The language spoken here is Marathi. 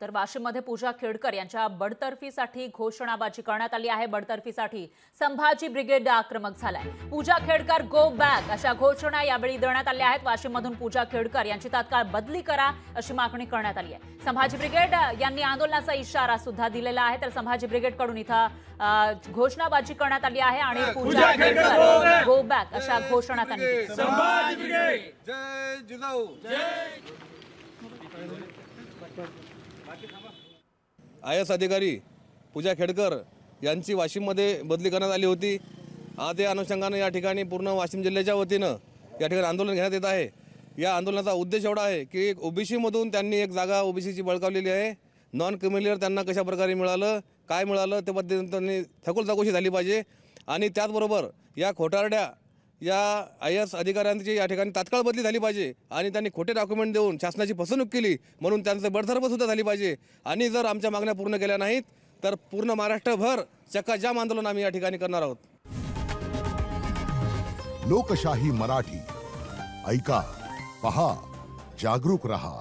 तर वाशिममध्ये पूजा खेडकर यांच्या बडतर्फीसाठी घोषणाबाजी करण्यात आली आहे। बडतर्फीसाठी संभाजी ब्रिगेड आक्रमक झालाय। पूजा खेडकर गो बॅक अशा घोषणा यावेळी देण्यात आल्या आहेत। वाशिममधून पूजा खेडकर यांची तात्काळ बदली करा अशी मागणी करण्यात आली आहे। संभाजी ब्रिगेड यांनी आंदोलनाचा इशारा सुद्धा दिलेला आहे। तर संभाजी ब्रिगेडकडून इथं घोषणाबाजी करण्यात आली आहे आणि पूजा खेडकर गो बॅक अशा घोषणा त्यांनी दिल्या। संभाजी ब्रिगेड जय जिजाऊ जय। IAS अधिकारी पूजा खेडकर यांची वाशिममध्ये बदली करण्यात आली होती। आज या अनुषंगाने या ठिकाणी पूर्ण वाशिम जिल्ह्याच्या वतीनं या ठिकाणी आंदोलन घेण्यात येत आहे। या आंदोलनाचा उद्देश एवढा आहे की OBC मधून त्यांनी एक जागा OBCची बळकावलेली आहे। नॉन क्रिमिलियर त्यांना कशा प्रकारे मिळालं, काय मिळालं ते पद्धतीने त्यांनी सखोल चौकशी झाली पाहिजे आणि त्याचबरोबर या खोटारड्या या IAS अधिकाऱ्यांची या ठिकाणी तात्काळ बदली झाली पाहिजे आणि त्यांनी खोटे डॉक्युमेंट देऊन शासनाची फसवणूक केली म्हणून त्यांचं बडतर्फ सुद्धा झाली पाहिजे। आणि जर आमच्या मागण्या पूर्ण केल्या नाहीत तर पूर्ण महाराष्ट्रभर चक्काजाम आंदोलन आम्ही या ठिकाणी करणार आहोत। लोकशाही मराठी ऐका, पहा, जागरूक रहा।